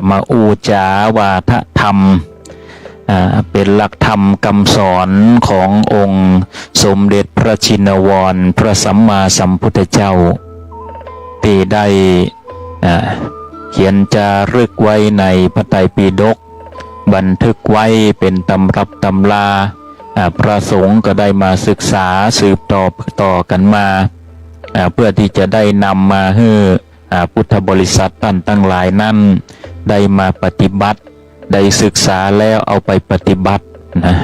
มาอูจาว่าทธรรมเป็นหลักธรรมคำสอนขององค์สมเด็จพระชินวรพระสัมมาสัมพุทธเจ้าที่ได้เขียนจารึกไว้ในพระไตรปิฎกบันทึกไว้เป็นตำรับตำราพระสงฆ์ก็ได้มาศึกษาสืบต่อกันมาเพื่อที่จะได้นำมาให้พุทธบริษัทท่านตั้งหลายนั้นได้มาปฏิบัติได้ศึกษาแล้วเอาไปปฏิบัตินะ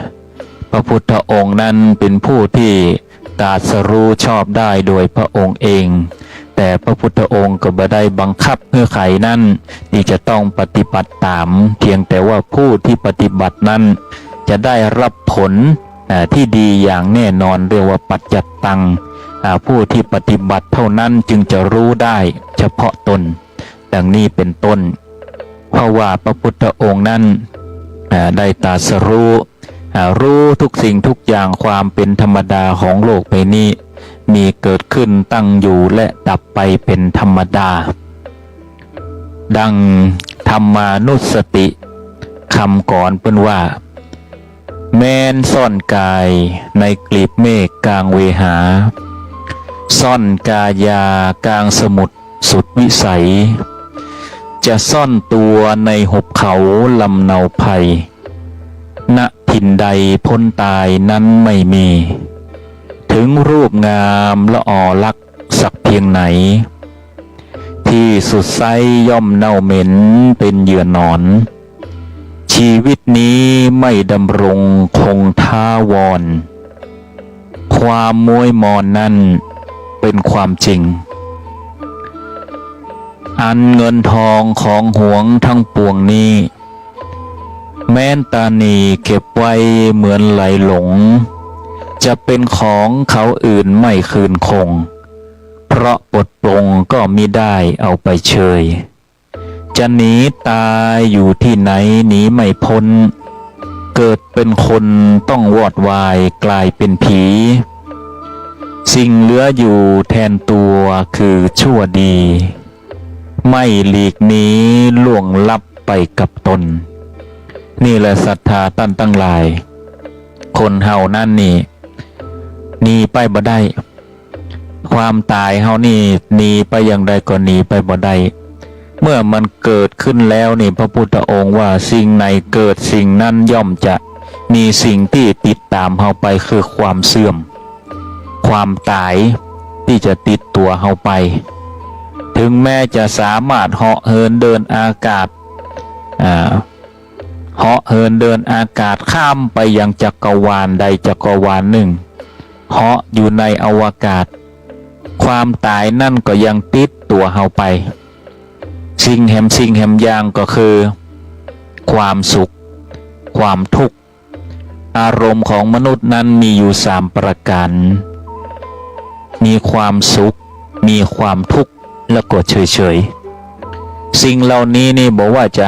พระพุทธองค์นั้นเป็นผู้ที่ตรัสรู้ชอบได้โดยพระองค์เองแต่พระพุทธองค์ก็บ่ได้บังคับให้ใครนั้นที่จะต้องปฏิบัติตามเพียงแต่ว่าผู้ที่ปฏิบัตินั้นจะได้รับผลที่ดีอย่างแน่นอนเรียกว่าปัจจัตตังผู้ที่ปฏิบัติเท่านั้นจึงจะรู้ได้เฉพาะตนดังนี้เป็นต้นเพราะว่าพระพุทธองค์นั้นได้ตรัสรู้ทุกสิ่งทุกอย่างความเป็นธรรมดาของโลกใบนี้มีเกิดขึ้นตั้งอยู่และดับไปเป็นธรรมดาดังธรรมานุสติคำก่อนเป็นว่าแม้นซ่อนกายในกลีบเมฆกลางเวหาซ่อนกายากลางสมุทรสุดวิสัยจะซ่อนตัวในหุบเขาลำเนาภัยณถิ่นใดพ้นตายนั้นไม่มีถึงรูปงามละออลักสักเพียงไหนที่สุดไซย่อมเน่าเหม็นเป็นเหยื่อหนอนชีวิตนี้ไม่ดำรงคงท้าวรความม้วยมอนนั่นเป็นความจริงอันเงินทองของหวงทั้งปวงนี้แม้นตานีเก็บไว้เหมือนไหลหลงจะเป็นของเขาอื่นไม่คืนคงเพราะปลดปลงก็มิได้เอาไปเชยจะหนีตายอยู่ที่ไหนหนีไม่พ้นเกิดเป็นคนต้องวอดวายกลายเป็นผีสิ่งเหลืออยู่แทนตัวคือชั่วดีไม่หลีกหนีล่วงลับไปกับตนนี่แหละศรัทธาท่านตั้งหลายคนเฮานั่นนี่หนีไปบ่ได้ความตายเฮานี่หนีไปอย่างใดก็หนีไปบ่ได้เมื่อมันเกิดขึ้นแล้วนี่พระพุทธองค์ว่าสิ่งไหนเกิดสิ่งนั้นย่อมจะมีสิ่งที่ติดตามเฮาไปคือความเสื่อมความตายที่จะติดตัวเฮาไปถึงแม้จะสามารถเหาะเหินเดินอากาศเหาะเหินเดินอากาศข้ามไปยังจักรวาลใดจักรวาลหนึ่งเหาะอยู่ในอวกาศความตายนั่นก็ยังติดตัวเฮาไปสิ่งแห่งอย่างก็คือความสุขความทุกข์อารมณ์ของมนุษย์นั้นมีอยู่3ประการมีความสุขมีความทุกข์แล้วก็เฉยสิ่งเหล่านี้นี่บอกว่าจะ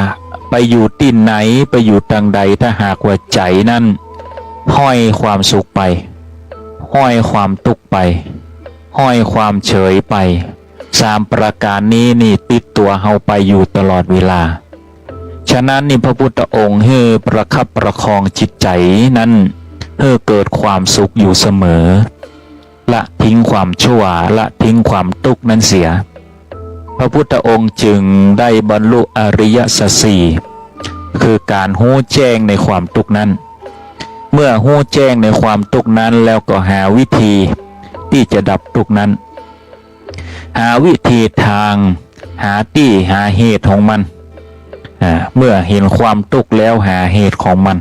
ไปอยู่ที่ไหนไปอยู่ทางใดถ้าหากว่าใจนั้นห้อยความสุขไปห้อยความทุกข์ไปห้อยความเฉยไป3ประการนี้นี่ติดตัวเฮาไปอยู่ตลอดเวลาฉะนั้นนี่พระพุทธองค์ให้ประคับประคองจิตใจนั้นให้เกิดความสุขอยู่เสมอละทิ้งความชั่วละทิ้งความทุกข์นั้นเสียพระพุทธองค์จึงได้บรรลุอริยสัจสี่คือการหู้แจ้งในความทุกข์นั้นเมื่อหู้แจ้งในความทุกข์นั้นแล้วก็หาวิธีที่จะดับทุกข์นั้นหาวิธีทางหาเหตุของมันเมื่อเห็นความทุกข์แล้วหาเหตุของมัน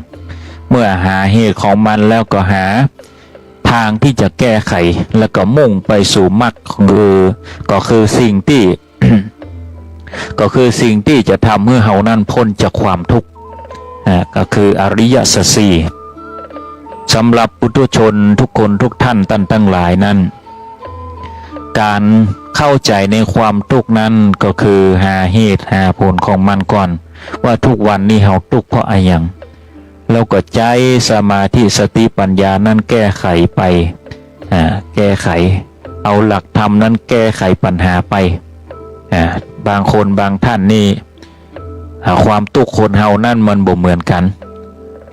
เมื่อหาเหตุของมันแล้วก็หาทางที่จะแก้ไขแล้วก็มุ่งไปสู่มรรคก็คือสิ่งที่ ก็คือสิ่งที่จะทำให้เฮานั้นพ้นจากความทุกข์ก็คืออริยสัจสี่สำหรับปุถุชนทุกคนทุกท่านตั้งหลายนั้นการเข้าใจในความทุกข์นั้นก็คือหาเหตุหาผลของมันก่อนว่าทุกวันนี้เฮาทุกข์เพราะอะไรอย่างแล้วก็ใจสมาธิสติปัญญานั้นแก้ไขไปแก้ไขเอาหลักธรรมนั้นแก้ไขปัญหาไปบางคนบางท่านนี่ ความทุกข์คนเฮานั่นมันบ่เหมือนกัน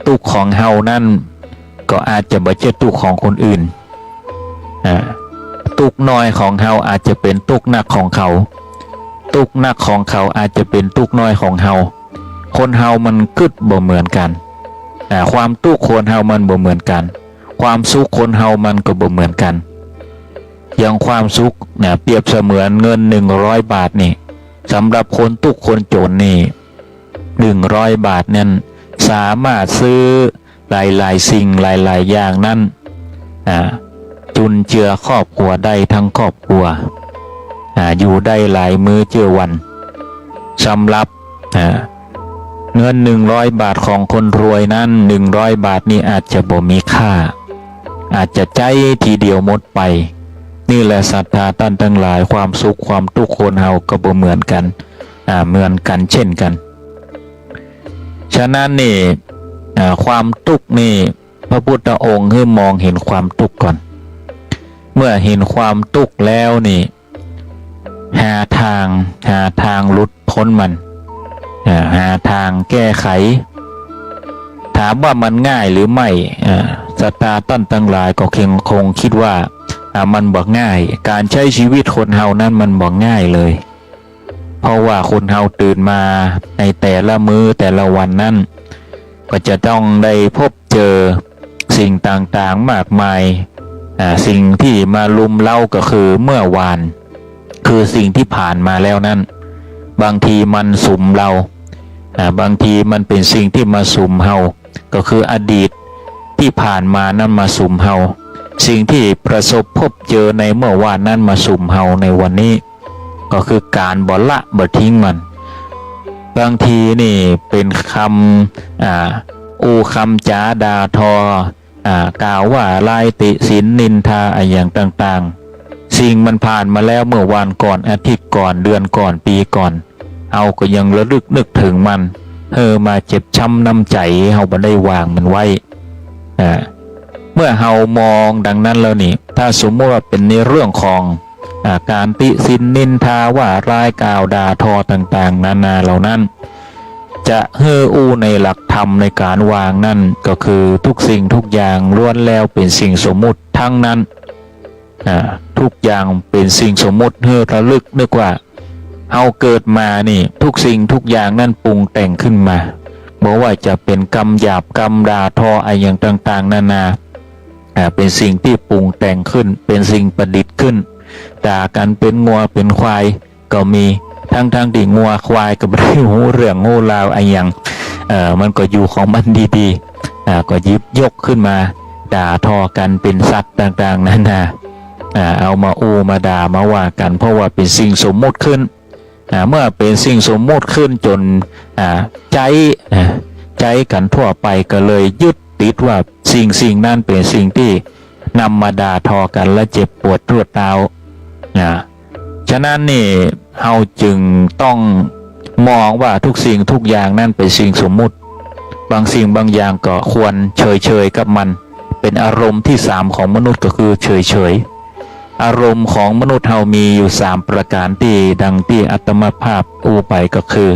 ทุกข์ของเฮานั่นก็อาจจะบ่ใช่ทุกข์ของคนอื่นทุกข์น้อยของเฮาอาจจะเป็นทุกข์หนักของเขาทุกข์หนักของเขาอาจจะเป็นทุกข์น้อยของเฮาคนเฮามันกึดบ่เหมือนกันความทุกข์คนเฮามันบ่เหมือนกันความสุขคนเฮามันก็บ่เหมือนกันอย่างความสุขเปรียบเสมือนเงิน100 บาทนี่สำหรับคนทุกข์คนจนนี่100 บาทนั้นสามารถซื้อหลายๆสิ่งหลายๆอย่างนั้นจุนเจือครอบครัวได้ทั้งครอบครัวอยู่ได้หลายมื้อเจือวันสำหรับเงิน100 บาทของคนรวยนั้น100 บาทนี่อาจจะบ่มีค่าอาจจะใจทีเดียวหมดไปนี่แหละศรัทธาท่านทั้งหลายความสุขความทุกข์คนเฮาก็บ่เหมือนกันเหมือนกันเช่นกันฉะนั้นนี่ความทุกข์นี่พระพุทธองค์คือมองเห็นความทุกข์ก่อนเมื่อเห็นความทุกข์แล้วนี่หาทางหลุดพ้นมันหาทางแก้ไขถามว่ามันง่ายหรือไม่ศรัทธาท่านทั้งหลายก็คงคิดว่ามันบ่ง่ายการใช้ชีวิตคนเฮานั้นมันบ่ง่ายเลยเพราะว่าคนเฮาตื่นมาในแต่ละมื้อแต่ละวันนั้นก็จะต้องได้พบเจอสิ่งต่างๆมากมายสิ่งที่มาลุมเล้าก็คือเมื่อวานคือสิ่งที่ผ่านมาแล้วนั้นบางทีมันสุมเราบางทีมันเป็นสิ่งที่มาสุมเฮาก็คืออดีตที่ผ่านมานั้นมาสุมเฮาสิ่งที่ประสบพบเจอในเมื่อวานนั้นมาสุมเฮาในวันนี้ก็คือการบ่ละบ่ทิ้งมันบางทีนี่เป็นคำคำจ๋าด่าทอกล่าวว่าลายติศินนินทาอย่างต่างๆสิ่งมันผ่านมาแล้วเมื่อวานก่อนอาทิตย์ก่อนเดือนก่อนปีก่อนเอาก็ยังระลึกนึกถึงมันมาเจ็บช้ำน้ำใจเฮาบ่ได้วางมันไว้เมื่อเฮามองดังนั้นแล้วนี่ถ้าสมมติว่าเป็นในเรื่องของการติสินนินทาว่าร้ายกล่าวด่าทอต่างๆนานาเหล่านั้นจะในหลักธรรมในการวางนั่นก็คือทุกสิ่งทุกอย่างล้วนแล้วเป็นสิ่งสมมุติทั้งนั้นทุกอย่างเป็นสิ่งสมมุติระลึกนึกว่าเฮาเกิดมานี่ทุกสิ่งทุกอย่างนั่นปรุงแต่งขึ้นมาบอกว่าจะเป็นกรรมหยาบกรรมด่าทออย่างต่างๆนานาเป็นสิ่งที่ปรุงแต่งขึ้นเป็นสิ่งประดิษฐ์ขึ้นด่ากันเป็นงัวเป็นควายก็มีทั้งที่งัวควายก็ไม่ได้หูเรื่องหูราวอย่างมันก็อยู่ของมันดีๆก็หยิบยกขึ้นมาด่าทอกันเป็นสัตว์ต่างๆนานาเอามามาด่ามาว่ากันเพราะว่าเป็นสิ่งสมมุติขึ้นเมื่อเป็นสิ่งสมมุติขึ้นจนใจกันทั่วไปก็เลยยึดติดว่าสิ่งนั้นเป็นสิ่งที่นำมาด่าทอกันและเจ็บปวดรวดร้าวฉะนั้นนี่เฮาจึงต้องมองว่าทุกสิ่งทุกอย่างนั่นเป็นสิ่งสมมุติบางสิ่งบางอย่างก็ควรเฉยกับมันเป็นอารมณ์ที่3ของมนุษย์ก็คือเฉยอารมณ์ของมนุษย์เฮามีอยู่3ประการที่ดังที่อาตมาภาพไปก็คือ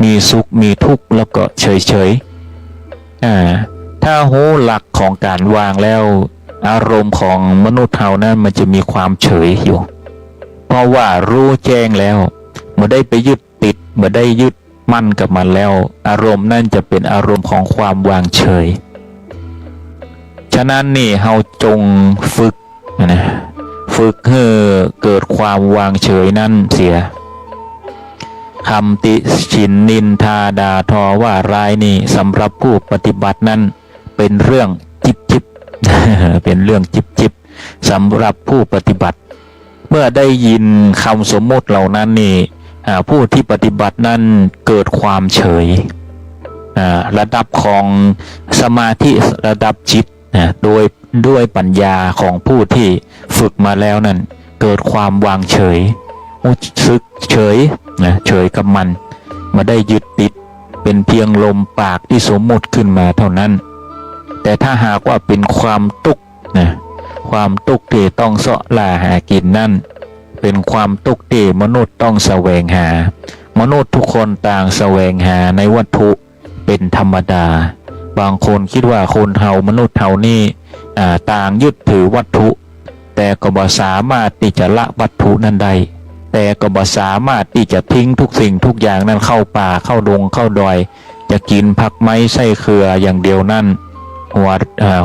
มีสุขมีทุกข์แล้วก็เฉยถ้าหูหลักของการวางแล้วอารมณ์ของมนุษย์เฮานั้นมันจะมีความเฉยอยู่เพราะว่ารู้แจ้งแล้วเมื่อได้ไปยึดติดเมื่อได้ยึดมั่นกับมันแล้วอารมณ์นั่นจะเป็นอารมณ์ของความวางเฉยฉะนั้นนี่เฮาจงฝึกให้เกิดความวางเฉยนั่นเสียคำติฉินนินทาด่าทอว่าร้ายนี่สำหรับผู้ปฏิบัตินั้นเป็นเรื่องจิบ เป็นเรื่องจิบสำหรับผู้ปฏิบัติเมื่อได้ยินคำสมมติเหล่านั้นนี่ผู้ที่ปฏิบัตินั้นเกิดความเฉยระดับของสมาธิระดับจิตด้วยปัญญาของผู้ที่ฝึกมาแล้วนั้นเกิดความวางเฉยสึกเฉยกับมันมาได้ยึดติดเป็นเพียงลมปากที่สมมติขึ้นมาเท่านั้นแต่ถ้าหากว่าเป็นความทุกข์ความทุกข์ที่ต้องเสาะล่าหากินนั่นเป็นความทุกข์ที่มนุษย์ต้องแสวงหา มนุษย์ทุกคนต่างแสวงหาในวัตถุเป็นธรรมดาบางคนคิดว่าคนเฮามนุษย์เฮานี่ต่างยึดถือวัตถุแต่ก็บ่สามารถที่จะละวัตถุนั้นได้แต่ก็บ่สามารถที่จะทิ้งทุกสิ่งทุกอย่างนั้นเข้าป่าเข้าดงเข้าดอยจะกินผักไม้ไส้เครืออย่างเดียวนั่น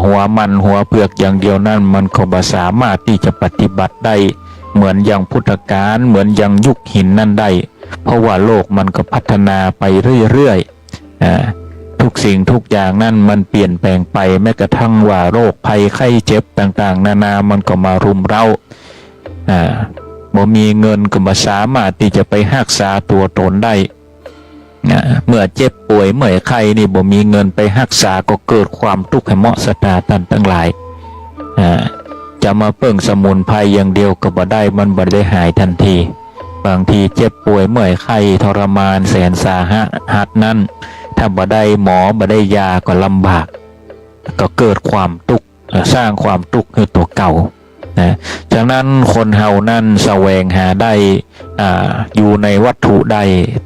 หัวมันหัวเปลือกอย่างเดียวนั่นมันก็บ่สามารถที่จะปฏิบัติได้เหมือนอย่างพุทธกาลเหมือนอย่างยุคหินนั่นได้เพราะว่าโลกมันก็พัฒนาไปเรื่อยๆทุกสิ่งทุกอย่างนั่นมันเปลี่ยนแปลงไปแม้กระทั่งว่าโรคภัยไข้เจ็บต่างๆนานามันก็มารุมเร้าบ่มีเงินก็บ่สามารถที่จะไปรักษาตัวตนได้เมื่อเจ็บป่วยเมื่อไข้นี่บ่มีเงินไปรักษาก็เกิดความทุกข์ให้เหมาะสตาตันทั้งหลายจะมาเพิ่งสมุนไพรอย่างเดียวก็บ่ได้มันบ่ได้หายทันทีบางทีเจ็บป่วยเมื่อไข้ทรมานแสนสาหัสนั้นถ้าบ่ได้หมอบ่ได้ยาก็ลำบากก็เกิดความทุกข์สร้างความทุกข์ให้ตัวเก่าจากนั้นคนเฮานั้นแสวงหาได้อยู่ในวัตถุใด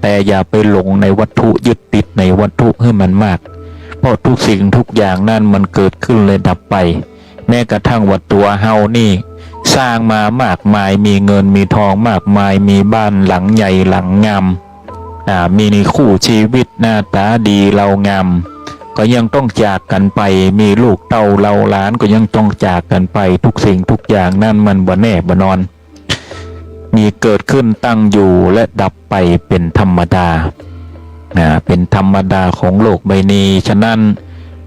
แต่อย่าไปหลงในวัตถุยึดติดในวัตถุให้มันมากเพราะทุกสิ่งทุกอย่างนั้นมันเกิดขึ้นเลยดับไปแม้กระทั่งว่าตัวเฮานี่สร้างมามากมายมีเงินมีทองมากมายมีบ้านหลังใหญ่หลังงามมีคู่ชีวิตหน้าตาดีเรางามก็ยังต้องจากกันไปมีลูกเต้าเราหลานก็ยังต้องจากกันไปทุกสิ่งทุกอย่างนั่นมันบ่แน่บ่นอนมีเกิดขึ้นตั้งอยู่และดับไปเป็นธรรมดาเป็นธรรมดาของโลกใบนี้ฉะนั้น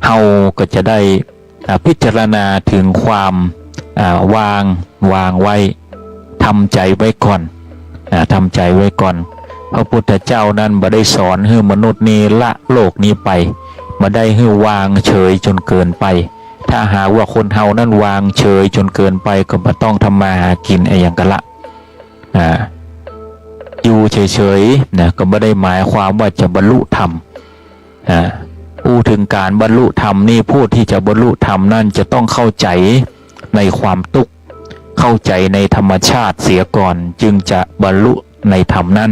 เฮาก็จะได้พิจารณาถึงความวางไว้ทำใจไว้ก่อนทำใจไว้ก่อนพระพุทธเจ้านั้นบ่ได้สอนให้มนุษย์นี้ละโลกนี้ไปบ่ได้ให้วางเฉยจนเกินไปถ้าหากว่าคนเฮานั้นวางเฉยจนเกินไปก็บ่ต้องทำมาหากินอย่างกะละอยู่เฉยๆนะก็บ่ได้หมายความว่าจะบรรลุธรรมพูดถึงการบรรลุธรรมนี่ผู้ที่จะบรรลุธรรมนั่นจะต้องเข้าใจในความทุกข์เข้าใจในธรรมชาติเสียก่อนจึงจะบรรลุในธรรมนั้น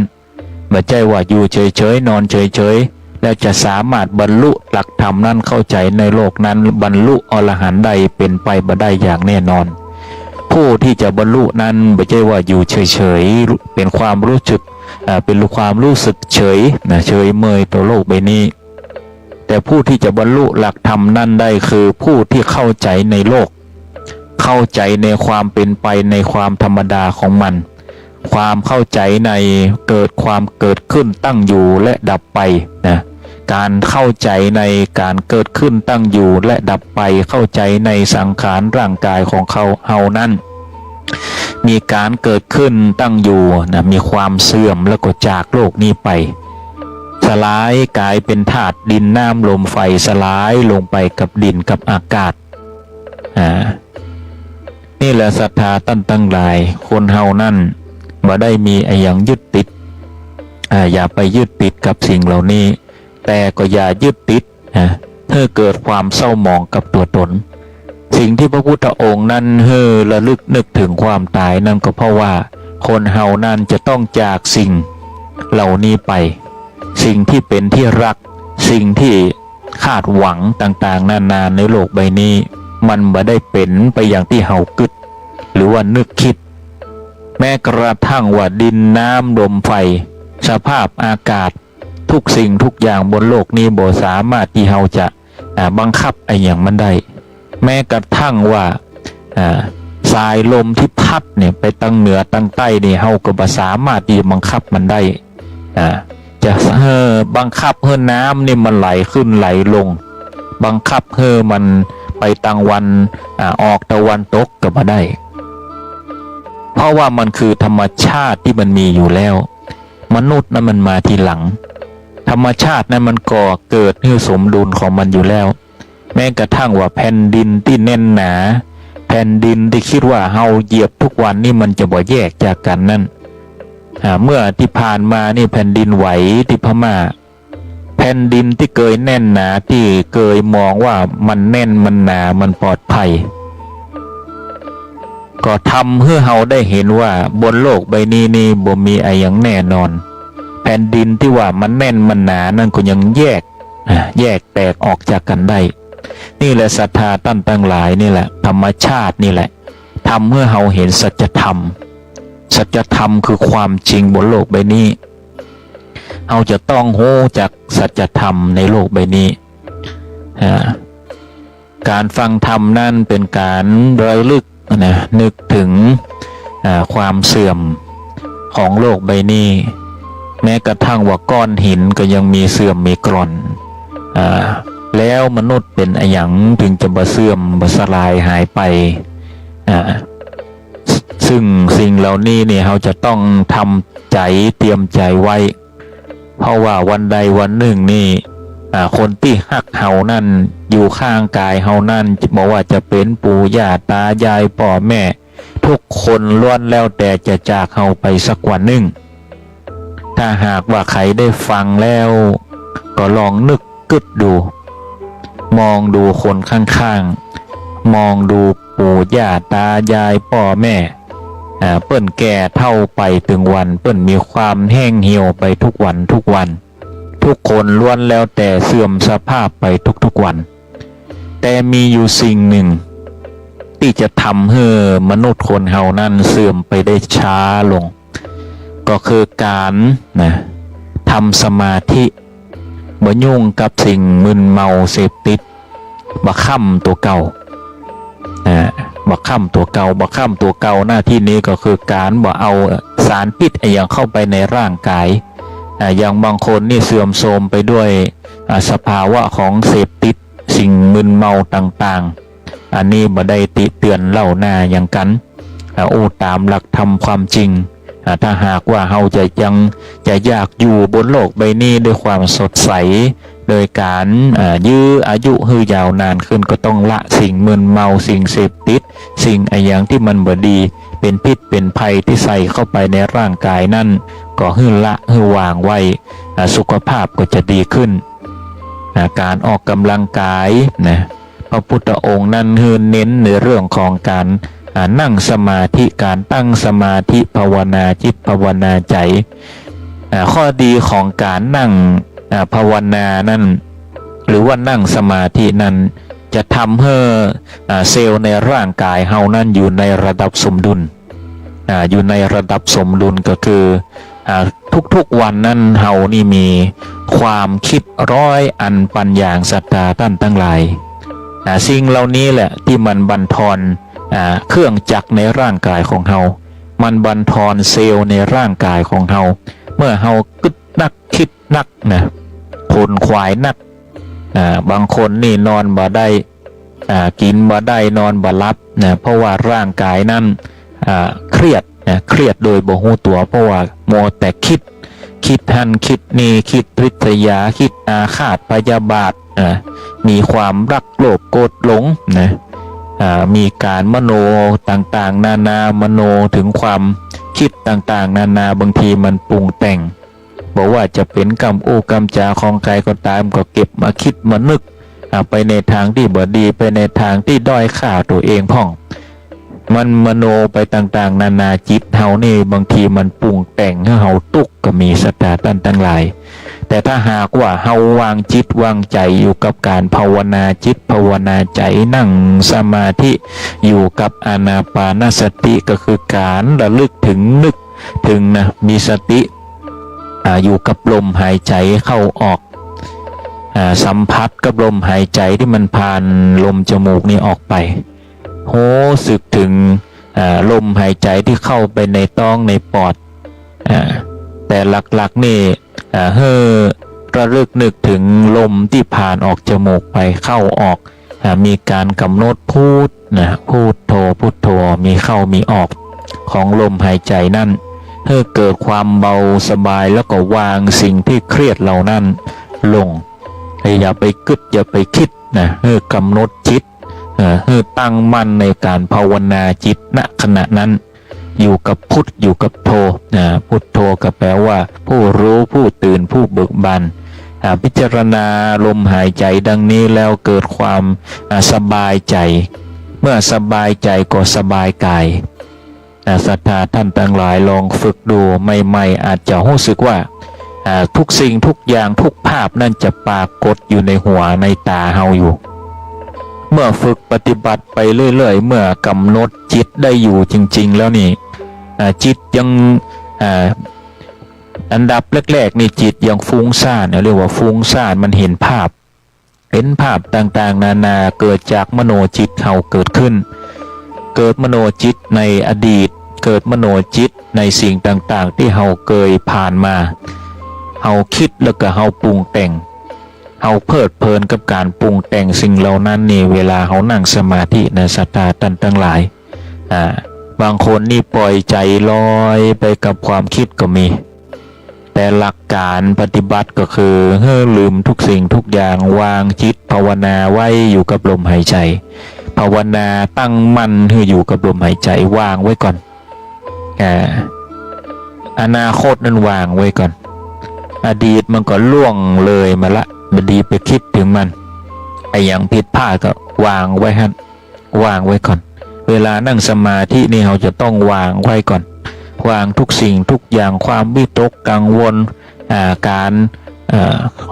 ไม่ใช่ว่าอยู่เฉยๆนอนเฉยๆแล้วจะสามารถบรรลุหลักธรรมนั้นเข้าใจในโลกนั้นบรรลุอรหันต์ใดเป็นไปบ่ได้อย่างแน่นอนผู้ที่จะบรรลุนั้นไม่ใช่ว่าอยู่เฉยๆเป็นความรู้สึกเป็นความรู้สึกเฉยเฉยเมยต่อโลกใบนี้แต่ผู้ที่จะบรรลุหลักธรรมนั้นได้คือผู้ที่เข้าใจในโลกเข้าใจในความเป็นไปในความธรรมดาของมันความเข้าใจในความเกิดขึ้นตั้งอยู่และดับไปการเข้าใจในการเกิดขึ้นตั้งอยู่และดับไปเข้าใจในสังขารร่างกายของเฮานั้นมีการเกิดขึ้นตั้งอยู่มีความเสื่อมแล้วก็จากโลกนี้ไปสลายกลายเป็นธาตุดินน้ำลมไฟสลายลงไปกับดินกับอากาศนี่แหละศรัทธาตั้งหลายคนเฮานั่นบ่ได้มีอย่างยึดติดอย่าไปยึดติดกับสิ่งเหล่านี้แต่ก็อย่ายึดติดเพื่อเกิดความเศร้าหมองกับตัวตนสิ่งที่พระพุทธองค์นั้นระลึกนึกถึงความตายนั่นก็เพราะว่าคนเฮานั่นจะต้องจากสิ่งเหล่านี้ไปสิ่งที่เป็นที่รักสิ่งที่คาดหวังต่างๆนานาในโลกใบนี้มันบ่ได้เป็นไปอย่างที่เฮาคิดหรือว่านึกคิดแม้กระทั่งว่าดินน้ำลมไฟสภาพอากาศทุกสิ่งทุกอย่างบนโลกนี้บ่สามารถที่เฮาจะบังคับอย่างมันได้แม้กระทั่งว่าสายลมที่พัดเนี่ยไปตั้งเหนือตั้งใต้นี่เฮาก็บ่สามารถที่จะบังคับมันได้จะบังคับให้น้ำนี่มันไหลขึ้นไหลลงบังคับให้มันไปตะวันออกตะวันตกก็บ่ได้เพราะว่ามันคือธรรมชาติที่มันมีอยู่แล้วมนุษย์นั้นมันมาทีหลังธรรมชาตินั้นมันก่อเกิดให้สมดุลของมันอยู่แล้วแม้กระทั่งว่าแผ่นดินที่แน่นหนาแผ่นดินที่คิดว่าเฮาเหยียบทุกวันนี่มันจะบ่แยกจากกันนั่นเมื่อที่ผ่านมานี่แผ่นดินไหวที่พม่าแผ่นดินที่เคยแน่นหนาที่เคยมองว่ามันแน่นมันหนามันปลอดภัยก็ทำให้เฮาได้เห็นว่าบนโลกใบนี้นี่บ่มีอย่างแน่นอนแผ่ ผ่นดินที่ว่ามันแน่นมันหนานั่นก็ยังแยกแตกออกจากกันได้นี่แหละศรัทธาตั้งหลายนี่แหละธรรมชาตินี่แหละทำเมื่อเราเห็นสัจธรรมคือความจริงบนโลกใบนี้เราจะต้องรู้จักสัจธรรมในโลกใบนี้การฟังธรรมนั่นเป็นการระลึกนึกถึงความเสื่อมของโลกใบนี้แม้กระทั่งว่าก้อนหินก็ยังมีเสื่อมมีกร่อนแล้วมนุษย์เป็นอย่างถึงจะบ่เสื่อมบ่สลายหายไปซึ่งสิ่งเหล่านี้เนี่ยเราจะต้องทำใจเตรียมใจไว้เพราะว่าวันใดวันหนึ่งนี่คนที่ฮักเฮานั่นอยู่ข้างกายเฮานั่นบอกว่าจะเป็นปู่ย่าตายายพ่อแม่ทุกคนล้วนแล้วแต่จะจากเฮาไปสักวันหนึ่งถ้าหากว่าใครได้ฟังแล้วก็ลองนึกกึดดูมองดูคนข้างๆมองดูปู่ย่าตายายพ่อแม่เปิ้นแก่เท่าไปถึงวันเปิ้นมีความแห้งเหี่ยวไปทุกวันทุกคนล้วนแล้วแต่เสื่อมสภาพไปทุกวันแต่มีอยู่สิ่งหนึ่งที่จะทำให้มนุษย์คนเฮานั้นเสื่อมไปได้ช้าลงก็คือการทำสมาธิบ่ยุ่งกับสิ่งมึนเมาเสพติดบ่ค้ำตัวเก่าบ่ค้ำตัวเก่าหน้าที่นี้ก็คือการบ่เอาสารพิษอย่างเข้าไปในร่างกายอย่างบางคนนี่เสื่อมโทรมไปด้วยสภาวะของเสพติดสิ่งมึนเมาต่างๆอันนี้บ่ได้ติเตือนเล่าหน้าอย่างกันตามหลักธรรมความจริงถ้าหากว่าเราจะอยากอยู่บนโลกใบนี้ด้วยความสดใสโดยการยื้ออายุให้ยาวนานขึ้นก็ต้องละสิ่งมึนเมาสิ่งเสพติดสิ่งอย่างที่มันบ่ดีเป็นพิษเป็นภัยที่ใส่เข้าไปในร่างกายนั่นก็ให้ละให้วางไว้สุขภาพก็จะดีขึ้นการออกกำลังกายพระพุทธองค์นั้นเน้นในเรื่องของการนั่งสมาธิการตั้งสมาธิภาวนาจิตภาวนาใจข้อดีของการนั่งภาวนานั้นหรือว่านั่งสมาธินั้นจะทำให้เซลล์ในร่างกายเฮานั้นอยู่ในระดับสมดุลอยู่ในระดับสมดุลก็คือทุกๆวันนั้นเฮานี่มีความคิดร้อยอันปัญญาศรัทธาท่านทั้งหลายสิ่งเหล่านี้แหละที่มันบั่นทอนเครื่องจักรในร่างกายของเฮามันบั่นทอนเซลล์ในร่างกายของเฮาเมื่อเฮากึดนักคิดนักคนขวายนักบางคนนี่นอนบ่ได้กินบ่ได้นอนบ่หลับเพราะว่าร่างกายนั้นเครียดโดยบ่ฮู้ตัวเพราะว่ามัวแต่คิดหันคิดนี่คิดริษยาคิดอาฆาตพยาบาทมีความรักโลภโกรธหลงมีการมโนต่างๆนานามโนถึงความคิดต่างๆนานาบางทีมันปรุงแต่งบอกว่าจะเป็นกรรมกรรมจาของใครก็ตามก็เก็บมาคิดมานึกไปในทางที่บ่ดีไปในทางที่ด้อยค่าตัวเองพ่องมันมโนไปต่างๆนานาจิตเฮานี่บางทีมันปรุงแต่งให้เฮาตุกก็มีสตาตั้นทั้งหลายแต่ถ้าหากว่าเฮาวางจิตวางใจอยู่กับการภาวนาจิตภาวนาใจนั่งสมาธิอยู่กับอานาปานสติก็คือการระลึกถึงนึกถึงมีสติอยู่กับลมหายใจเข้าออกสัมผัสกับลมหายใจที่มันผ่านลมจมูกนี้ออกไปโหสึกถึงลมหายใจที่เข้าไปในท้องในปอดแต่หลักๆนี่ระลึกนึกถึงลมที่ผ่านออกจมูกไปเข้าออกมีการกำหนดพูดพูดโธพุทโธมีเข้ามีออกของลมหายใจนั่นให้เกิดความเบาสบายแล้วก็วางสิ่งที่เครียดเหล่านั้นลงอย่าไปกึดอย่าไปคิดให้กำหนดจิตให้ตั้งมั่นในการภาวนาจิตณขณะนั้นอยู่กับพุทธอยู่กับโธพุทโธก็แปลว่าผู้รู้ผู้ตื่นผู้เบิกบานพิจารณาลมหายใจดังนี้แล้วเกิดความสบายใจเมื่อสบายใจก็สบายกายศรัทธาท่านทั้งหลายลองฝึกดูใหม่ๆอาจจะรู้สึกว่า ทุกสิ่งทุกอย่างทุกภาพนั่นจะปรากฏอยู่ในหัวในตาเฮาอยู่เมื่อฝึกปฏิบัติไปเรื่อยๆเมื่อกำหนดจิตได้อยู่จริงๆแล้วนี่จิตยังอันดับแรกๆนี่จิตยังฟุ้งซ่านเรียกว่าฟุ้งซ่านมันเห็นภาพต่างๆนานาเกิดจากมโนจิตเฮาเกิดขึ้นเกิดมโนจิตในอดีตเกิดมโนจิตในสิ่งต่างๆที่เฮาเคยผ่านมาเฮาคิดแล้วก็เฮาปรุงแต่งเฮาเพลิดเพลินกับการปรุงแต่งสิ่งเหล่านั้นนี่เวลาเฮานั่งสมาธิในศรัทธาท่านทั้งหลายบางคนนี่ปล่อยใจลอยไปกับความคิดก็มีแต่หลักการปฏิบัติก็คือลืมทุกสิ่งทุกอย่างวางจิตภาวนาไว้อยู่กับลมหายใจภาวนาตั้งมั่นให้อยู่กับลมหายใจวางไว้ก่อนอนาคตนั้นวางไว้ก่อนอดีตมันก็ล่วงเลยมาละไม่ดีไปคิดถึงมันไอ้อย่างผิดพลาดก็วางไว้วางไว้ก่อนเวลานั่งสมาธินี่เราจะต้องวางไว้ก่อนวางทุกสิ่งทุกอย่างความวิตกกังวลการ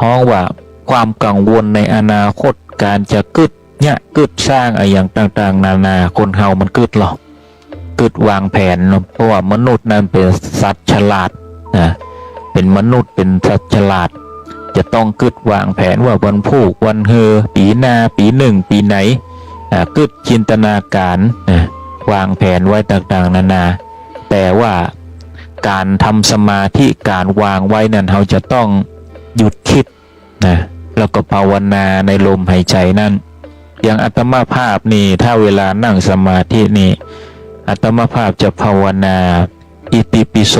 ห้องว่าความกังวลในอนาคตการจะกึดเนี่ยกึดสร้างอะไรอย่างต่างๆนานาคนเฮามันกึดหรอกกึดวางแผนเพราะว่ามนุษย์นั้นเป็นสัตว์ฉลาดเป็นมนุษย์เป็นสัตว์ฉลาดจะต้องกึดวางแผนว่าวันพุธวันเฮอปีหน้าปีหนึ่งปีไหนกึดจินตนาการวางแผนไว้ต่างๆนานาแต่ว่าการทำสมาธิการวางไว้นั้นเราจะต้องหยุดคิดแล้วก็ภาวนาในลมหายใจนั่นอย่างอาตมาภาพนี่ถ้าเวลานั่งสมาธินี่อาตมาภาพจะภาวนาอิติปิโส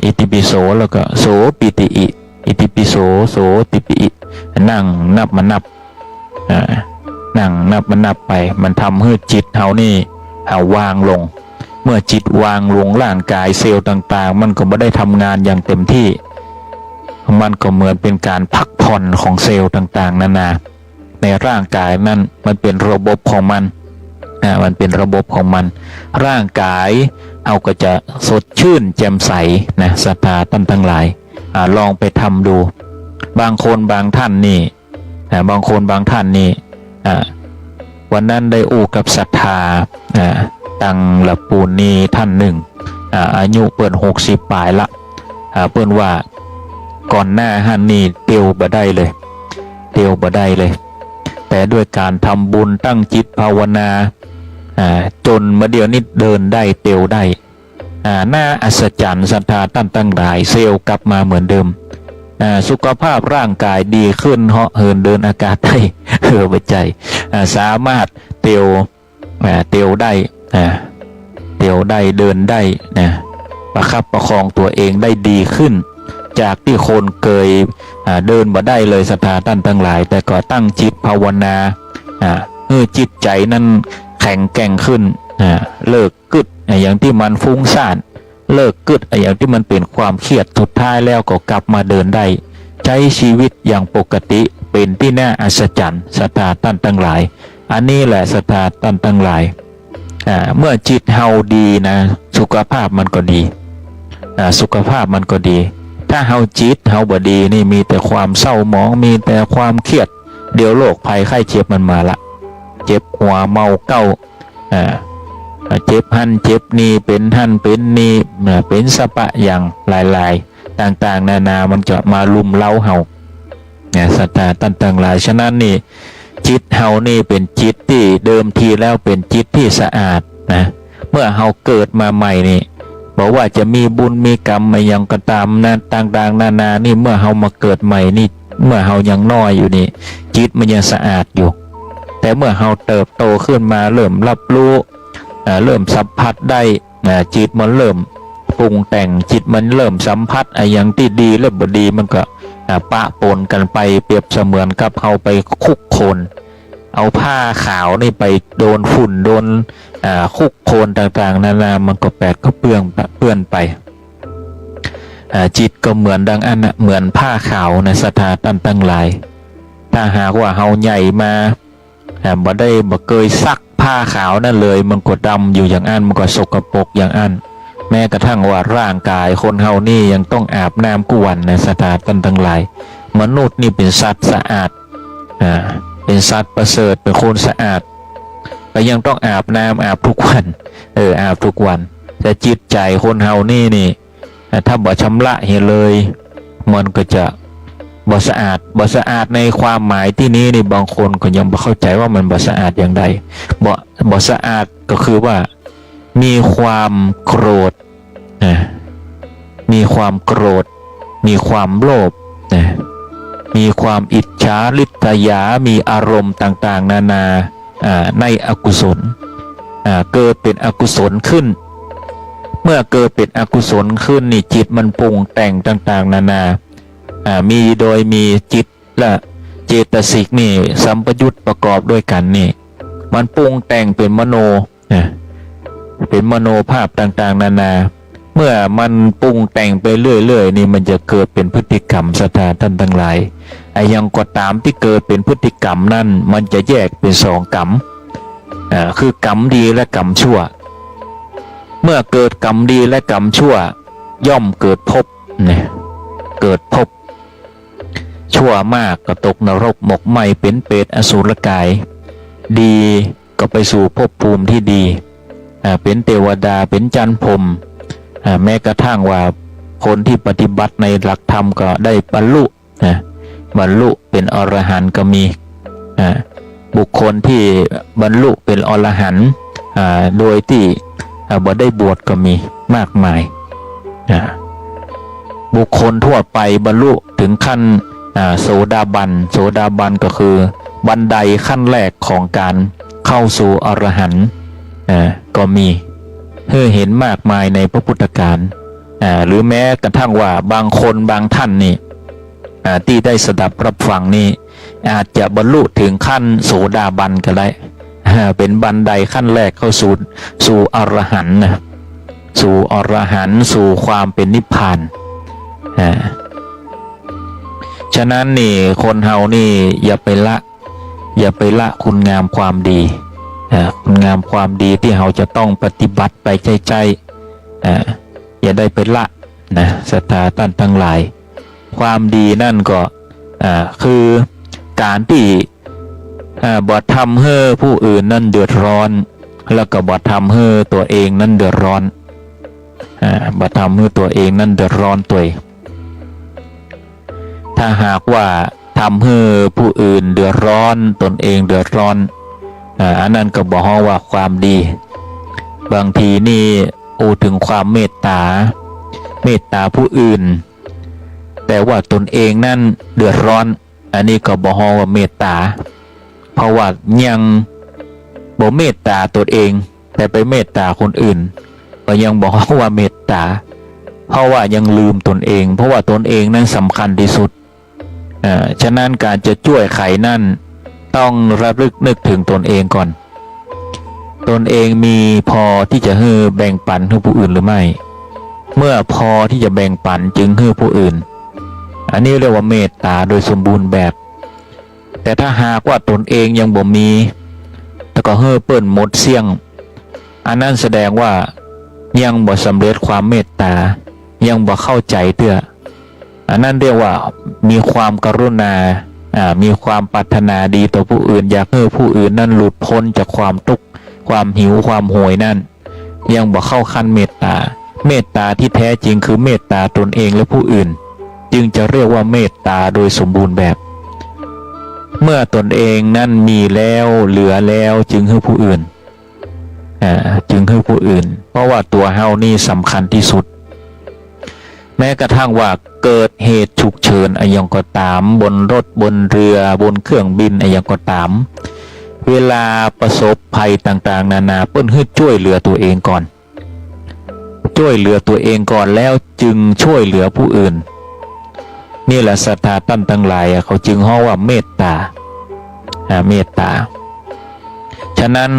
อิติปิโสแล้วก็โสปิติอิอิติปิโสโสติปิอินั่งนับมานับนั่งนับมานับไปมันทำให้จิตเฮานี่วางลงเมื่อจิตวางลงร่างกายเซลล์ต่างๆมันก็ไม่ได้ทำงานอย่างเต็มที่มันก็เหมือนเป็นการพักผ่อนของเซลล์ต่างๆนานาในร่างกายนั่นมันเป็นระบบของมันมันเป็นระบบของมันร่างกายเอาก็จะสดชื่นแจ่มใสนะศรัทธาท่านทั้งหลายลองไปทำดูบางคนบางท่านนี่บางคนบางท่านนี่วันนั้นได้อู้กับศรัทธาตังละปูนนี่ท่านหนึ่งอายุเปิด60 ปลายละเปิ้นว่าก่อนหน้าท่านนี่เตียวบ่ได้เลยแต่ด้วยการทำบุญตั้งจิตภาวนาจนมาเดี๋ยวนี้เดินได้เตียวได้น่าอัศจรรย์ศรัทธาท่านตั้งหลายเซลล์กลับมาเหมือนเดิมสุขภาพร่างกายดีขึ้นเหาะเหินเดินอากาศได้ไปใจสามารถเตียวได้เตียวได้เดินได้ประคับประคองตัวเองได้ดีขึ้นจากที่คนเคยเดินบ่ได้เลยศรัทธาท่านทั้งหลายแต่ก็ตั้งจิตภาวนาจิตใจนั้นแข็งแกร่งขึ้นเลิกกึดอย่างที่มันฟุ้งซ่านเลิกกึดอย่างที่มันเป็นความเครียดสุดท้ายแล้วก็กลับมาเดินได้ใช้ชีวิตอย่างปกติเป็นที่น่าอัศจรรย์ศรัทธาท่านทั้งหลายอันนี้แหละศรัทธาท่านทั้งหลายเมื่อจิตเฮาดีนะสุขภาพมันก็ดีสุขภาพมันก็ดีถ้าเฮาจิตเฮาบ่ดีนี่มีแต่ความเศร้าหมองมีแต่ความเครียดเดี๋ยวโรคภัยไข้เจ็บมันมาละเจ็บหัวเมาเก้าเจ็บหันเจ็บนี่เป็นหันเป็นนี่เป็นสปะอย่างหลายๆต่างๆนานามันจะมาลุมเล้าเฮาศรัทธาท่านทั้งหลายฉะนั้นนี่จิตเฮานี่เป็นจิตที่เดิมทีแล้วเป็นจิตที่สะอาดนะเมื่อเฮาเกิดมาใหม่นี่บอกว่าจะมีบุญมีกรรมอะไรอย่างก็ตามนะต่างๆนานานี่เมื่อเฮามาเกิดใหม่นี่เมื่อเฮายังน้อยอยู่นี่จิตมันยังสะอาดอยู่แต่เมื่อเฮาเติบโตขึ้นมาเริ่มรับรู้เริ่มสัมผัสได้จิตมันเริ่มปรุงแต่งจิตมันเริ่มสัมผัสอะไรอย่างที่ดีและบ่ดีมันก็ปะปนกันไปเปรียบเสมือนกับเฮาไปคุกโคลนเอาผ้าขาวนี่ไปโดนฝุ่นโดนคุกโคลนต่างๆนานามันก็แปดก็เปื้อนไปจิตก็เหมือนดังอันเหมือนผ้าขาวในศรัทธาท่านทั้งหลายถ้าหากว่าเฮาใหญ่มาบ่เคยซักผ้าขาวนั่นเลยมันก็ดำอยู่อย่างอันมันก็สกปรกอย่างอัน แม้กระทั่งว่าร่างกายคนเฮานี่ยังต้องอาบน้ำกุวันในสถานกันทั้งหลายมนุษย์นี่เป็นสัตว์สะอาดเป็นสัตว์ประเสริฐเป็นคนสะอาดก็ยังต้องอาบน้ำอาบทุกวันอาบทุกวันแต่จิตใจคนเฮานี่ถ้าบ่ชำระเห็นเลยมันก็จะบ่สะอาดในความหมายที่นี้นี่บางคนก็ยังบ่เข้าใจว่ามันบ่สะอาดอย่างไรบ่สะอาดก็คือว่ามีความโกรธมีความโกรธมีความโลภมีความอิจฉาริษยามีอารมณ์ต่างๆนานาในอกุศลเกิดเป็นอกุศลขึ้นเมื่อเกิดเป็นอกุศลขึ้นนี่จิตมันปรุงแต่งต่างๆนานามีโดยมีจิตและเจตสิกนี่สัมปยุตประกอบด้วยกันนี่มันปรุงแต่งเป็นมโนเป็นมโนภาพต่างๆนานาเมื่อมันปรุงแต่งไปเรื่อยๆนี่มันจะเกิดเป็นพฤติกรรมสถานท่านทั้งหลายยังก็ตามที่เกิดเป็นพฤติกรรมนั่นมันจะแยกเป็นสองกรรมคือกรรมดีและกรรมชั่วเมื่อเกิดกรรมดีและกรรมชั่วย่อมเกิดภพเกิดภพชั่วมากก็ตกนรกหมกไหมเป็นเปรตอสุรกายดีก็ไปสู่ภพภูมิที่ดีเป็นเทวดาเป็นจันทร์พรหมแม้กระทั่งว่าคนที่ปฏิบัติในหลักธรรมก็ได้บรรลุเป็นอรหันต์ก็มีบุคคลที่บรรลุเป็นอรหันต์โดยที่บ่ได้บวชก็มีมากมายบุคคลทั่วไปบรรลุถึงขั้นโสดาบันก็คือบันไดขั้นแรกของการเข้าสู่อรหันต์ก็มีเห็นมากมายในพระพุทธการหรือแม้กระทั่งว่าบางคนบางท่านนี่ที่ได้สดับรับฟังนี่อาจจะบรรลุถึงขั้นโสดาบันก็ได้เป็นบันไดขั้นแรกเข้าสู่อรหันต์สู่อรหันต์สู่ความเป็นนิพพานฉะนั้นนี่คนเฮานี่อย่าไปละคุณงามความดีคุณงามความดีที่เราจะต้องปฏิบัติไปใจอย่าได้ไปละศรัทธาท่านทั้งหลายความดีนั่นก็คือการที่บ่ทำให้ผู้อื่นนั่นเดือดร้อนแล้วก็บ่ทำให้ตัวเองนั่นเดือดร้อนบ่ทำให้ตัวเองนั่นเดือดร้อนตัวเองถ้าหากว่าทำให้ผู้อื่นเดือดร้อนตนเองเดือดร้อนอันนั้นก็บอกว่าความดีบางทีนี่ถึงความเมตตาผู้อื่นแต่ว่าตนเองนั่นเดือดร้อนอันนี้ก็บอกว่าเมตตาเพราะว่ายังบ่เมตตาตนเองแต่ไปเมตตาคนอื่นก็ยังบอกว่าเมตตาเพราะว่ายังลืมตนเองเพราะว่าตนเองนั้นสำคัญที่สุดฉะนั้นการจะช่วยใครนั่นต้องระลึกนึกถึงตนเองก่อนตนเองมีพอที่จะให้แบ่งปันให้ผู้อื่นหรือไม่เมื่อพอที่จะแบ่งปันจึงให้ผู้อื่นอันนี้เรียกว่าเมตตาโดยสมบูรณ์แบบแต่ถ้าหากว่าตนเองยังบ่มีแล้วก็ให้เปิ้นหมดเสี่ยงอันนั้นแสดงว่ายังบ่สำเร็จความเมตตายังบ่เข้าใจเตื้ออันนั้นเรียกว่ามีความกรุณามีความปรารถนาดีต่อผู้อื่นอยากให้ผู้อื่นนั้นหลุดพ้นจากความทุกข์ความหิวความโหยนั่นยังบ่เข้าขั้นเมตตาที่แท้จริงคือเมตตาตนเองและผู้อื่นจึงจะเรียกว่าเมตตาโดยสมบูรณ์แบบเมื่อตนเองนั่นมีแล้วเหลือแล้วจึงให้ผู้อื่นเพราะว่าตัวเฮานี่สำคัญที่สุดแม้กระทั่งว่าเกิดเหตุฉุกเฉินอะไรอย่างก็ตามบนรถบนเรือบนเครื่องบินอะไรอย่างก็ตามเวลาประสบภัยต่างๆนานาเปิ้นให้ช่วยเหลือตัวเองก่อนแล้วจึงช่วยเหลือผู้อื่นนี่แหละศรัทธาท่านทั้งหลายเขาจึงฮ้อว่าเมตตาฉะนั้น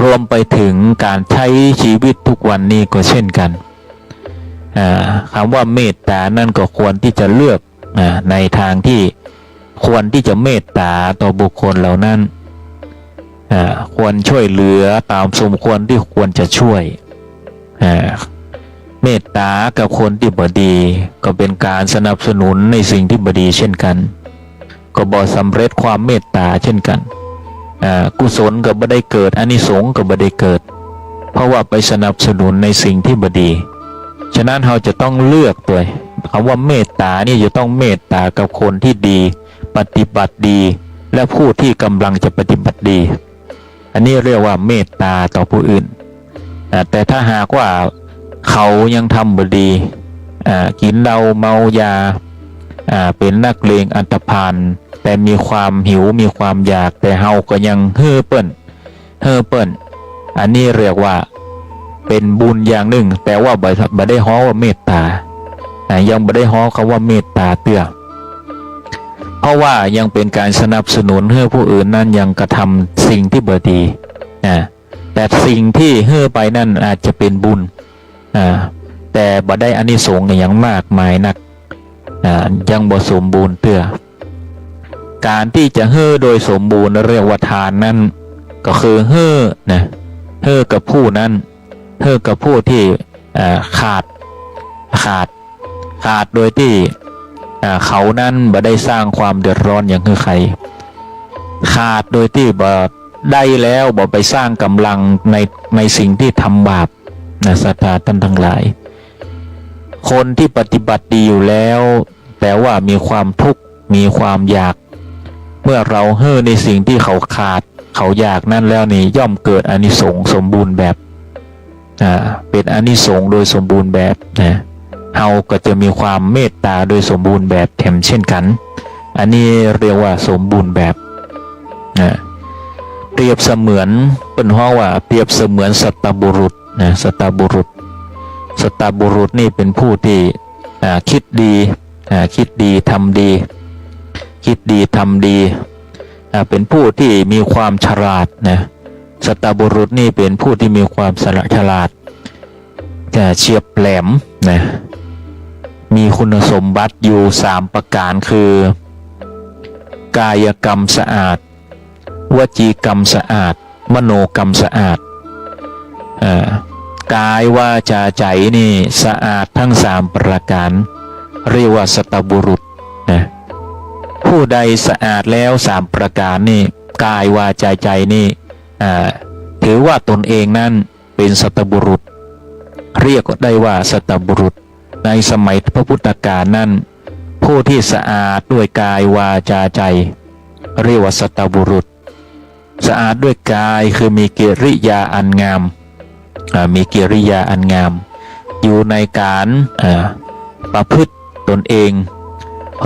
รวมไปถึงการใช้ชีวิตทุกวันนี้ก็เช่นกันคำว่าเมตตานั่นก็ควรที่จะเลือกในทางที่ควรที่จะเมตตาต่อบุคคลเหล่านั้นควรช่วยเหลือตามสมควรที่ควรจะช่วย เมตตากับคนที่บ่ดีก็เป็นการสนับสนุนในสิ่งที่บ่ดีเช่นกันก็บ่สำเร็จความเมตตาเช่นกันกุศลก็บ่ได้เกิดอานิสงส์ก็บ่ได้เกิดเพราะว่าไปสนับสนุนในสิ่งที่บ่ดีฉะนั้นเราจะต้องเลือกตัวคำว่าเมตตานี่จะต้องเมตตากับคนที่ดีปฏิบัติดีและผู้ที่กำลังจะปฏิบัติดีอันนี้เรียกว่าเมตตาต่อผู้อื่นแต่ถ้าหากว่าเขายังทำบ่ดีกินเหล้าเมายาเป็นนักเลงอันธพาลแต่มีความหิวมีความอยากแต่เฮาก็ยังเฮ่อเปิ้นอันนี้เรียกว่าเป็นบุญอย่างหนึ่งแต่ว่าบ่ได้ฮ้อว่าเมตตายังบ่ได้ฮ้อคำว่าเมตตาเตื้อเพราะว่ายังเป็นการสนับสนุนให้ผู้อื่นนั้นยังกระทำสิ่งที่บ่ดีแต่สิ่งที่เฮ่อไปนั่นอาจจะเป็นบุญแต่บ่ได้อานิสงส์อย่างมากมายนักยังบ่สมบูรณ์เตื้อการที่จะเฮ่อโดยสมบูรณ์เรียกว่าทานนั่นก็คือเฮ่อกับผู้นั้นเฮ่อกับผู้ที่ขาดโดยที่เขานั้นบ่ได้สร้างความเดือดร้อนอย่างคือใครขาดโดยที่บ่ได้แล้วบ่ไปสร้างกำลังในสิ่งที่ทำบาปศรัทธาท่านทั้งหลายคนที่ปฏิบัติดีอยู่แล้วแต่ว่ามีความทุกข์มีความอยากเมื่อเราเฮ่อในสิ่งที่เขาขาดเขาอยากนั่นแล้วนี่ย่อมเกิดอานิสงส์สมบูรณ์แบบเป็นอานิสงส์โดยสมบูรณ์แบบเฮาก็จะมีความเมตตาโดยสมบูรณ์แบบเช่นกันอันนี้เรียกว่าสมบูรณ์แบบเปรียบเสมือนเป็นห้อว่าเปรียบเสมือนสัตบุรุษสัตบุรุษนี่เป็นผู้ที่คิดดีทำดีเป็นผู้ที่มีความฉลาดสัตบุรุษนี่เป็นผู้ที่มีความฉลาดเฉียบแหลมมีคุณสมบัติอยู่3ประการคือกายกรรมสะอาดวจีกรรมสะอาดมโนกรรมสะอาดกายวาจาใจนี่สะอาดทั้ง3ประการเรียกว่าสัตบุรุษผู้ใดสะอาดแล้ว3ประการนี่กายวาจาใจนี่ถือว่าตนเองนั้นเป็นสัตบุรุษเรียกได้ว่าสัตบุรุษในสมัยพระพุทธกาลนั้นผู้ที่สะอาดด้วยกายวาจาใจเรียกว่าสัตบุรุษสะอาดด้วยกายคือมีกิริยาอันงามอยู่ในการประพฤติตนเอง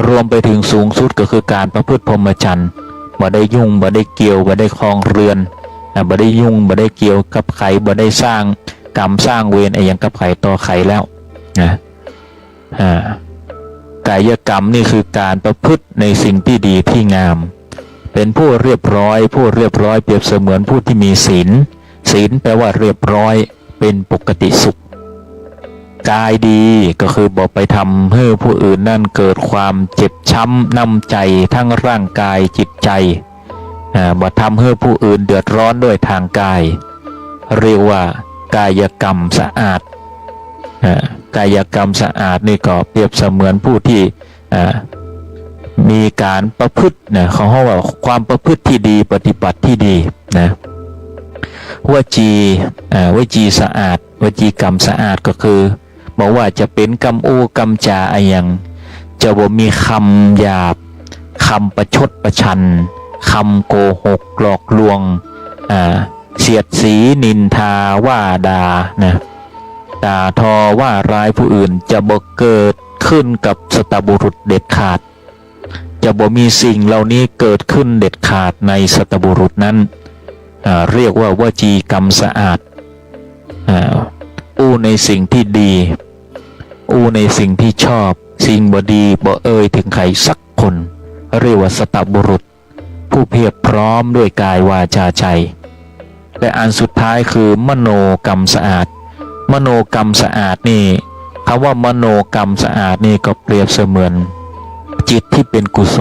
รวมไปถึงสูงสุดก็คือการประพฤติพรหมจรรย์บ่ได้ยุ่งบ่ได้เกี่ยวบ่ได้ครองเรือนบ่ได้ยุ่งบ่ได้เกี่ยวกับใครบ่ได้สร้างกรรมสร้างเวรอย่างกับใครต่อใครแล้วกายกรรมนี่คือการประพฤติในสิ่งที่ดีที่งามเป็นผู้เรียบร้อยเปรียบเสมือนผู้ที่มีศีลแปลว่าเรียบร้อยเป็นปกติสุขกายดีก็คือบอกไปทำให้ผู้อื่นนั่นเกิดความเจ็บช้ำน้ำใจทั้งร่างกายจิตใจบ่ทำให้ผู้อื่นเดือดร้อนด้วยทางกายเรียกว่ากายกรรมสะอาดกายกรรมสะอาดนี่ก็เปรียบเสมือนผู้ที่มีการประพฤติเขาว่าความประพฤติที่ดีปฏิบัติที่ดีวจีสะอาดวจีกรรมสะอาดก็คือบอกว่าจะเป็นกรรมกรรมจาอย่างจะบ่มีคำหยาบคำประชดประชันคำโกหกหลอกลวงเสียดสีนินทาว่าด่าด่าทอว่าร้ายผู้อื่นจะบ่เกิดขึ้นกับสัตบุรุษเด็ดขาดจะบ่มีสิ่งเหล่านี้เกิดขึ้นเด็ดขาดในสัตบุรุษนั้นเรียกว่าวจีกรรมสะอาดอู้ในสิ่งที่ดีอู้ในสิ่งที่ชอบสิ่งบ่ดีบ่เอ่ยถึงใครสักคนเรียกว่าสัตบุรุษผู้เพียบพร้อมด้วยกายวาจาใจและอันสุดท้ายคือมโนกรรมสะอาดมโนกรรมสะอาดนี่คำว่ามโนกรรมสะอาดนี่ก็เปรียบเสมือนจิตที่เป็นกุศ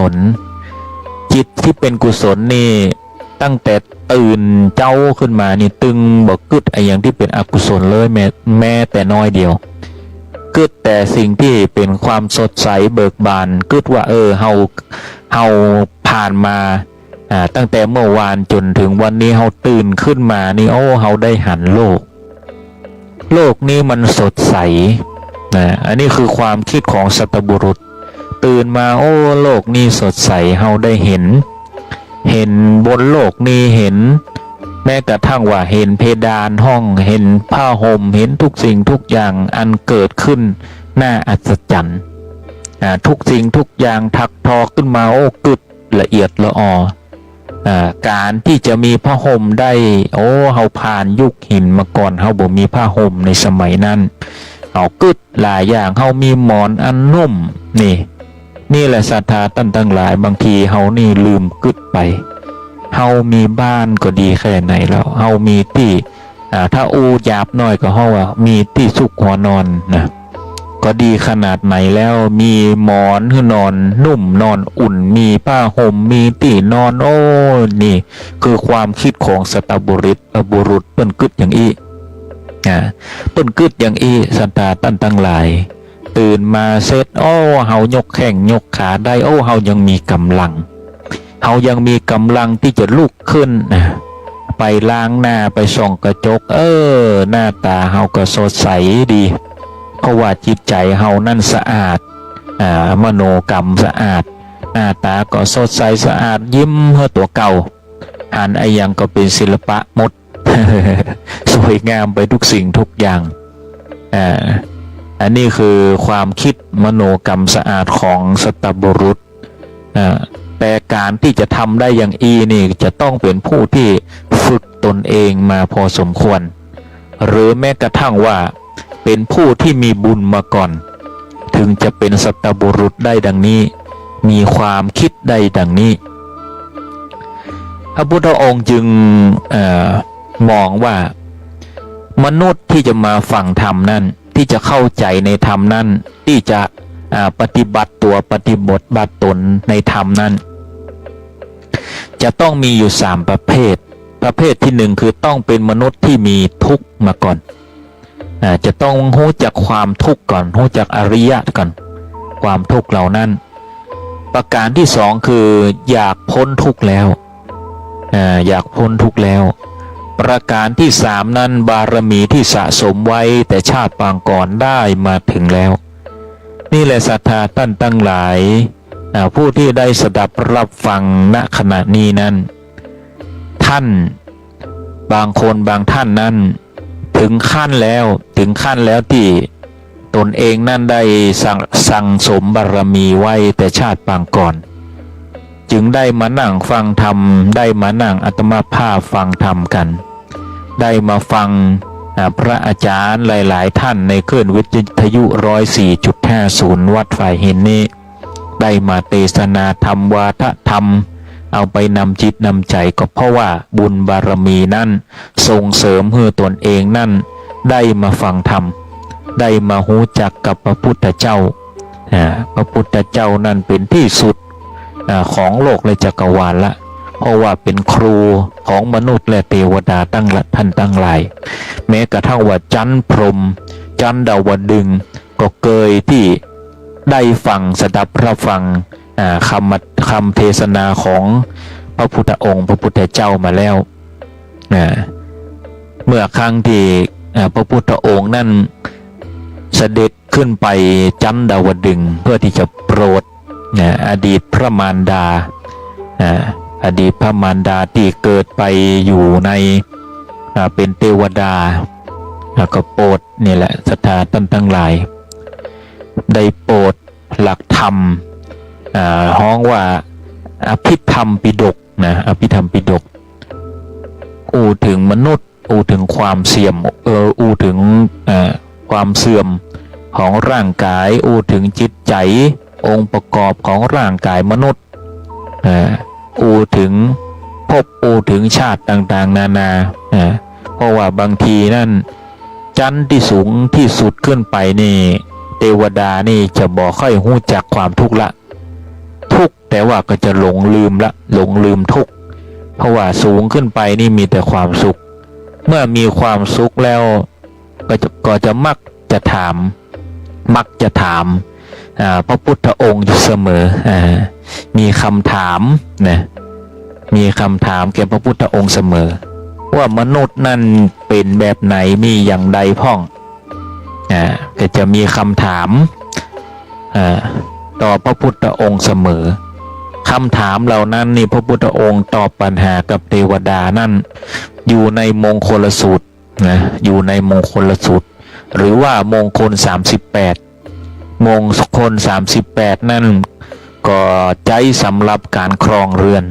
ลนี่ตั้งแต่ตื่นเจ้าขึ้นมานี่ตึงบ่กึดอย่างที่เป็นอกุศลเลยแม้แต่น้อยเดียว กึดแต่สิ่งที่เป็นความสดใสเบิกบานกึดว่าเฮาผ่านมาตั้งแต่เมื่อวานจนถึงวันนี้เฮาตื่นขึ้นมานี่เฮาได้หันโลกนี้มันสดใสนะอันนี้คือความคิดของสัตบุรุษตื่นมาโลกนี้สดใสเฮาได้เห็นบนโลกนี้เห็นแม้กระทั่งว่าเห็นเพดานห้องเห็นผ้าห่มเห็นทุกสิ่งทุกอย่างอันเกิดขึ้นน่าอัศจรรย์ทุกสิ่งทุกอย่างถักทอขึ้นมากึดละเอียดละออการที่จะมีผ้าห่มได้เฮาผ่านยุคหินมาก่อนเฮาบ่มีผ้าห่มในสมัยนั้นเอากึดหลายอย่างเฮามีหมอนอันนุ่มนี่แหละศรัทธาท่านทั้งหลายบางทีเฮานี่ลืมกึดไปเฮามีบ้านก็ดีแค่ไหนแล้วเฮามีที่ถ้าหยาบหน่อยก็เฮาว่ามีที่ซุกหัวนอนนะก็ดีขนาดไหนแล้วมีหมอนคือนอนนุ่มนอนอุ่นมีผ้าห่มมีที่นอนนี่คือความคิดของสัตบุรุษเปิ้นกึดอย่างอีเปิ้นกึดอย่างอีศรัทธาท่านทั้งหลายตื่นมาเสร็จเฮายกแข้งยกขาได้เฮายังมีกำลังเฮายังมีกำลังที่จะลุกขึ้นไปล้างหน้าไปส่องกระจกหน้าตาเฮาก็สดใสดีเพราะว่าจิตใจเฮานั่นสะอาดมโนกรรมสะอาดหน้าตาก็สดใสสะอาดยิ้มเฮาตัวเก่าหันไอ้ยังก็เป็นศิลปะหมด สวยงามไปทุกสิ่งทุกอย่างอันนี้คือความคิดมโนกรรมสะอาดของสัตบุรุษแต่การที่จะทำได้อย่างนี่จะต้องเป็นผู้ที่ฝึกตนเองมาพอสมควรหรือแม้กระทั่งว่าเป็นผู้ที่มีบุญมาก่อนถึงจะเป็นสัตบุรุษได้ดังนี้มีความคิดได้ดังนี้พระพุทธองค์จึงมองว่ามนุษย์ที่จะมาฟังธรรมนั้นที่จะเข้าใจในธรรมนั้นที่จะปฏิบัติตัวปฏิบัติตนในธรรมนั้นจะต้องมีอยู่3ประเภทที่1คือต้องเป็นมนุษย์ที่มีทุกข์มาก่อนจะต้องรู้จักความทุกข์ก่อนรู้จักอริยะก่อนความทุกข์เหล่านั้นประการที่2คืออยากพ้นทุกข์แล้วอยากพ้นทุกข์แล้วประการที่3นั้นบารมีที่สะสมไว้แต่ชาติปางก่อนได้มาถึงแล้วนี่แหละศรัทธาท่านทั้งหลายผู้ที่ได้สดับรับฟังณขณะนี้นั้นท่านบางคนบางท่านนั้นถึงขั้นแล้วที่ตนเองนั่นได้สั่งสมบารมีไว้แต่ชาติปางก่อนจึงได้มานั่งฟังธรรมได้มานั่งอัตมาภาพฟังธรรมกันได้มาฟังพระอาจารย์หลายๆท่านในคลื่นวิทยุ 104.50 วัดฝ่ายหินนี้ได้มาเทศนาธรรมวาทธรรมเอาไปนำจิตนำใจก็เพราะว่าบุญบารมีนั้นส่งเสริมให้ตนเองนั้นได้มาฟังธรรมได้มารู้จักกับพระพุทธเจ้าพระพุทธเจ้านั้นเป็นที่สุดของโลกและจักรวาลละเพราะว่าเป็นครูของมนุษย์และเทวดาท่านทั้งหลายแม้กระทั่งว่าจันทร์พรหมจันทร์ดาวดึงส์ก็เคยที่ได้ฟังสดับรับฟังคำเทศนาของพระพุทธองค์พระพุทธเจ้ามาแล้วเมื่อครั้งที่พระพุทธองค์นั้นเสด็จขึ้นไปจันทร์ดาวดึงส์เพื่อที่จะโปรดอดีตพระมารดาอดีตพระมารดาที่เกิดไปอยู่ในเป็นเทวดาแล้วก็โปรดนี่แหละศรัทธาท่านทั้งหลายได้โปรดหลักธรรมฮ้องว่าอภิธรรมปิฎกอภิธรรมปิฎกถึงมนุษย์ถึงความเสื่อมถึงความเสื่อมของร่างกายถึงจิตใจองค์ประกอบของร่างกายมนุษย์ถึงภพถึงชาติต่างๆนานาเพราะว่าบางทีนั่นจันทร์ที่สูงที่สุดขึ้นไปนี่เทวดานี่จะบอกค่อยหู้จักความทุกข์ละทุกข์แต่ว่าก็จะหลงลืมทุกข์เพราะว่าสูงขึ้นไปนี่มีแต่ความสุขเมื่อมีความสุขแล้วก็จะมักจะถาม มักจะถามพระพุทธองค์อยู่เสมอมีคำถามนะมีคำถามแก่พระพุทธองค์เสมอว่ามนุษย์นั่นเป็นแบบไหนมีอย่างใดพ่องก็จะมีคำถามต่อพระพุทธองค์เสมอคำถามเหล่านั้นนี่พระพุทธองค์ตอบปัญหากับเทวดานั่นอยู่ในมงคลสูตรนะอยู่ในมงคลสูตรหรือว่ามงคล38มงคล38นั่นก็ใจสำหรับการครองเรือน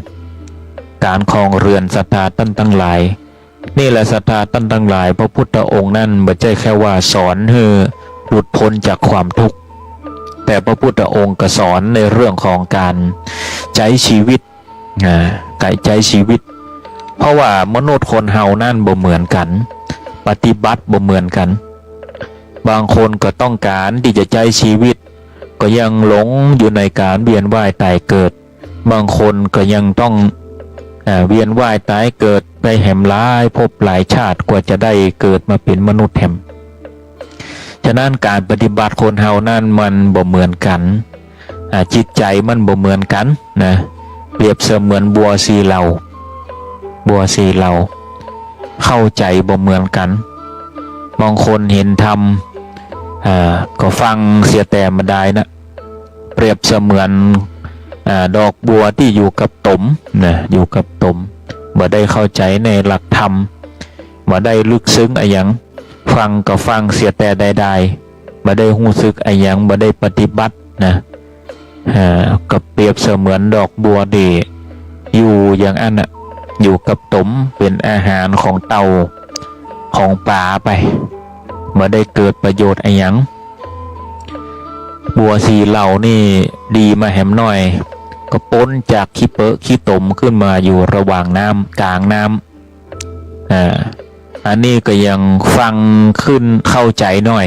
ศรัทธาท่านทั้งหลายนี่แหละศรัทธาท่านทั้งหลายพระพุทธองค์นั่นไม่ใช่แค่ว่าสอนให้หลุดพ้นจากความทุกข์แต่พระพุทธองค์ก็สอนในเรื่องของการใช้ชีวิตการใช้ชีวิตเพราะว่ามนุษย์คนเฮานั่นบ่เหมือนกันปฏิบัติบ่เหมือนกันบางคนก็ต้องการที่จะใช้ชีวิตก็ยังหลงอยู่ในการเวียนว่ายตายเกิดบางคนก็ยังต้องเวียนว่ายตายเกิดไปแหมหลายพบหลายชาติกว่าจะได้เกิดมาเป็นมนุษย์แหมฉะนั้นการปฏิบัติคนเฮานั่นมันบ่เหมือนกันจิตใจมันบ่เหมือนกันนะเปรียบเสมือนบัวสีเหลาเข้าใจบ่เหมือนกันบางคนเห็นธรรมก็ฟังเสียแต่ไม่ได้นะเปรียบเสมือนดอกบัวที่อยู่กับตมนะอยู่กับตมบ่ได้เข้าใจในหลักธรรมบ่ได้ลึกซึ้งอะไรอย่างฟังก็ฟังเสียแต่ใดๆบ่ได้รู้สึกอะไรอย่างบ่ได้ปฏิบัตินะก็เปรียบเสมือนดอกบัวที่อยู่อย่างอันน่ะอยู่กับตมเป็นอาหารของเต่าของปลาไปบ่ได้เกิดประโยชน์อะไรอย่างบัวสีเหล่านี่ดีมาแหมหน่อยก็พ้นจากขี้เปอะขี้ตมขึ้นมาอยู่ระหว่างน้ำกลางน้ำอันนี้ก็ยังฟังขึ้นเข้าใจหน่อย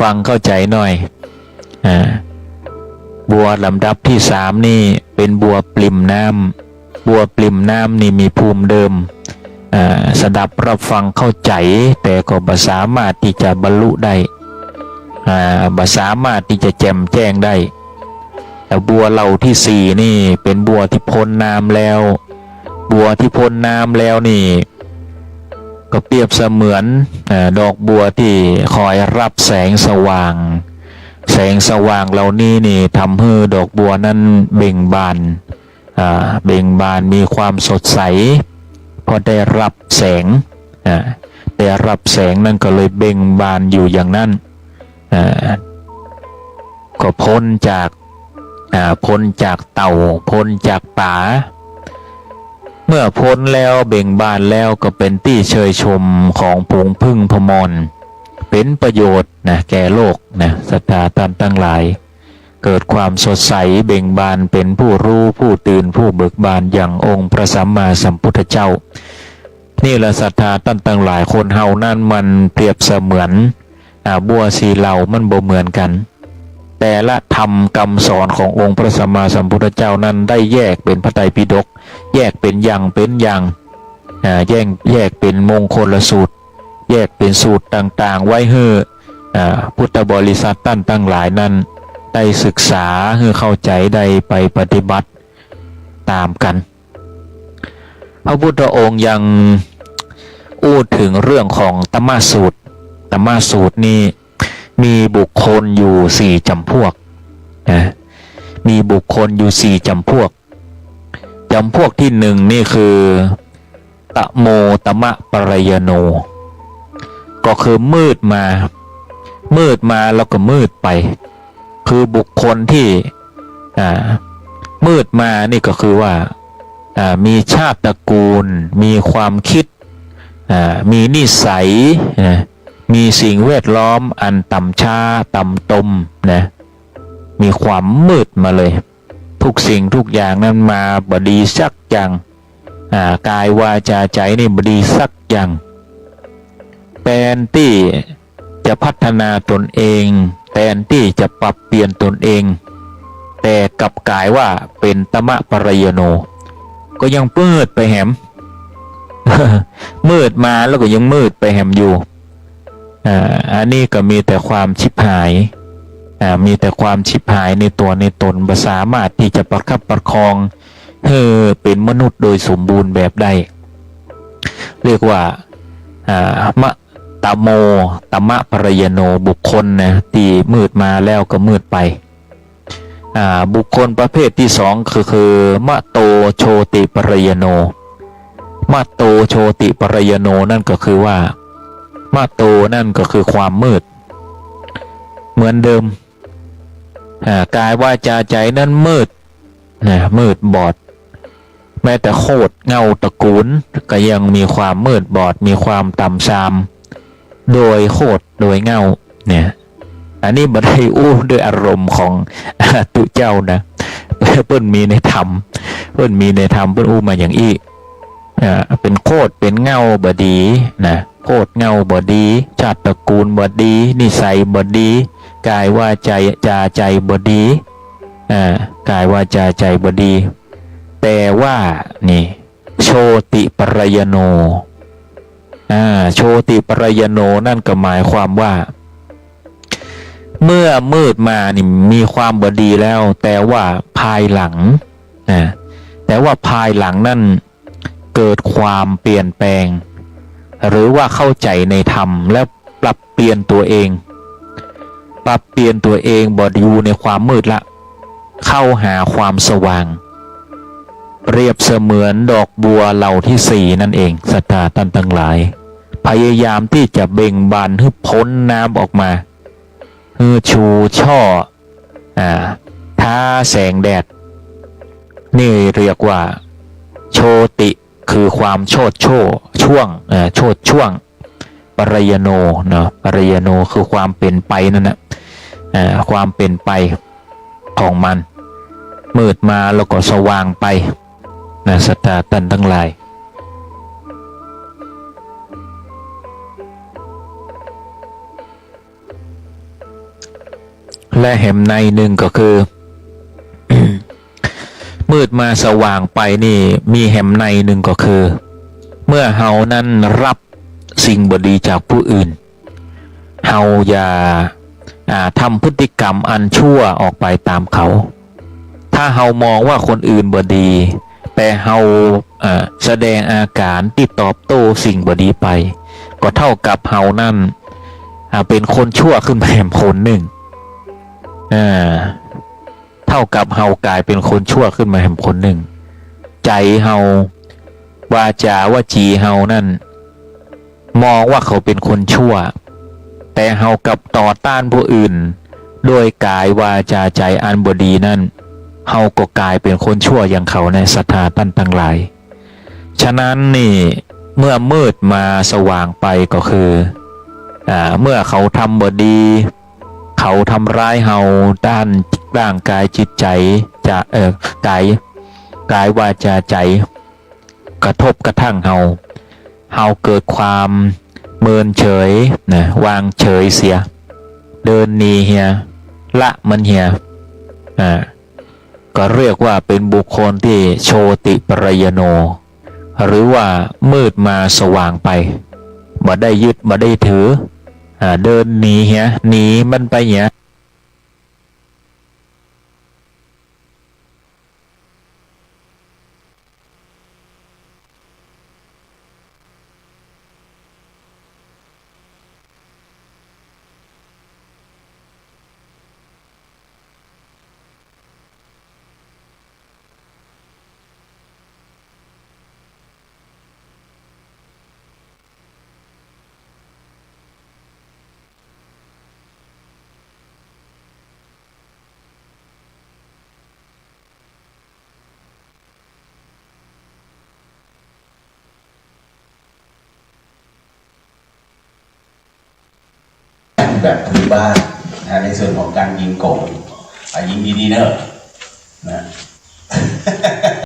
ฟังเข้าใจหน่อยบัวลำดับที่3นี่เป็นบัวปริ่มน้ำบัวปริ่มน้ำนี่มีภูมิเดิมสดับรับฟังเข้าใจแต่ก็บ่สามารถที่จะบรรลุได้บ่สามารถที่จะแจ่มแจ้งได้แต่บัวเหล่าที่4นี่เป็นบัวที่พ้นน้ำแล้วบัวที่พ้นน้ำแล้วนี่ก็เปรียบเสมือนดอกบัวที่คอยรับแสงสว่างเหล่านี้นี่ทำให้ดอกบัวนั้นเบ่งบานมีความสดใสพอได้รับแสงนั่นก็เลยเบ่งบานอยู่อย่างนั้นก็พ้นจากเต่าพ้นจากป่าเมื่อพ้นแล้วเบ่งบานแล้วก็เป็นที่เชยชมของฝูงผึ้งพมรเป็นประโยชน์นะแก่โลกนะศรัทธาท่านทั้งหลายเกิดความสดใสเบ่งบานเป็นผู้รู้ผู้ตื่นผู้เบิกบานอย่างองค์พระสัมมาสัมพุทธเจ้านี่แหละศรัทธาท่านทั้งหลายคนเฮานั่นมันเปรียบเสมือนบัวสีเหล่ามันบ่เหมือนกันแต่ละธรรมคำสอนขององค์พระสัมมาสัมพุทธเจ้านั้นได้แยกเป็นพระไตรปิฎกแยกเป็นอย่างแยกเป็นมงคลสูตรแยกเป็นสูตรต่างๆไว้ให้พุทธบริษัทท่านทั้งหลายนั้นได้ศึกษาให้เข้าใจได้ไปปฏิบัติตามกันพระพุทธองค์ยังอู้ถึงเรื่องของตมสูตรนี่มีบุคคลอยู่4จำพวกมีบุคคลอยู่4จำพวกที่1นี่คือตะโมตมะปรายโนก็คือมืดมาแล้วก็มืดไปคือบุคคลที่มืดมานี่ก็คือว่ามีชาติตระกูลมีความคิดมีนิสัยมีสิ่งแวดล้อมอันต่ำช้าต่ำตมนะมีความมืดมาเลยทุกสิ่งทุกอย่างนั้นมาบดีสักอย่างกายวาจาใจนี่บดีสักอย่างแทนที่จะพัฒนาตนเองแทนที่จะปรับเปลี่ยนตนเองแต่กลับกลายว่าเป็นตมะปรายโนก็ยังมืดไปแหม มืดมาแล้วก็ยังมืดไปแหมอยู่ อันนี้ก็มีแต่ความชิบหายมีแต่ความชิบหายในตัวในตนบ่สามารถที่จะประคับประคองให้เป็นมนุษย์โดยสมบูรณ์แบบใดเรียกว่ามะตะโมตมะปรยโนบุคคลนะที่มืดมาแล้วก็มืดไปบุคคลประเภทที่สองคือมะโตโชติปรยโนมะโตโชติปรยโนนั่นก็คือว่ามะโตนั่นก็คือความมืดเหมือนเดิมกายวาจาใจนั้นมืดมืดบอดแม้แต่โคตรเงาตระกูลก็ยังมีความมืดบอดมีความต่ำทรามโดยโคตรโดยเงาเนี่ยอันนี้บัได้อู้ด้วยอารมณ์ของตุเจ้านะเพิ่นมีในธรรมเพิ่นมีในธรรมเพิ่นอู้มาอย่างอี้เป็นโคตรเป็นเงาบดีนะโคตรเงาบดีชาติตระกูลบดีนิสัยบดีกายว่าใจบดีกายว่าใจบดีแต่ว่านี่โชติปรยโนโชติปรยโนนั่นก็หมายความว่าเมื่อมืดมานี่มีความบดีแล้วแต่ว่าภายหลังแต่ว่าภายหลังนั่นเกิดความเปลี่ยนแปลงหรือว่าเข้าใจในธรรมแล้วปรับเปลี่ยนตัวเองบอดอยู่ในความมืดละเข้าหาความสว่างเปรียบเสมือนดอกบัวเหล่าที่สี่นั่นเองศรัทธาท่านทั้งหลายพยายามที่จะเบ่งบานให้พ้นน้ำออกมาให้ชูช่อท้าแสงแดดนี่เรียกว่าโชติคือความโชดช่วงปรยโนเนาะปรยโนคือความเป็นไปนั่นนะความเป็นไปของมันมืดมาแล้วก็สว่างไปนะศรัทธาท่านทั้งหลายและแห่มในหนึ่งก็คือ มืดมาสว่างไปนี่มีแห่มในหนึ่งก็คือเมื่อเฮานั้นรับสิ่งบดีจากผู้อื่นเฮาอย่าทำพฤติกรรมอันชั่วออกไปตามเขาถ้าเฮามองว่าคนอื่นบดีแต่เฮาแสดงอาการที่ตอบโต้สิ่งบดีไปก็เท่ากับเฮานั่นเป็นคนชั่วขึ้นมาแห่งคนหนึ่งเท่ากับเฮากลายเป็นคนชั่วขึ้นมาแห่งคนหนึ่งใจเฮาวาจาวจีเฮานั่นมองว่าเขาเป็นคนชั่วแต่เฮากับต่อต้านผู้อื่นโดยกายวาจาใจอันบดีนั่นเฮาก็กลายเป็นคนชั่วอย่างเขาในศรัทธาท่านทั้งหลายฉะนั้นนี่เมื่อมืดมาสว่างไปก็คือเมื่อเขาทำบดีเขาทำร้ายเฮาด้านร่างกายจิตใจจะกายวาจาใจกระทบกระทั่งเฮาเกิดความเมินเฉยนะวางเฉยเสียเดินหนีเฮียละมันเฮียก็เรียกว่าเป็นบุคคลที่โชติปรยโนหรือว่ามืดมาสว่างไปบ่ได้ยึดบ่ได้ถือเดินหนีเฮียหนีมันไปเฮียแบบพื้นบ้านในส่วนของการยิงกบยิงดีๆเนอะนะ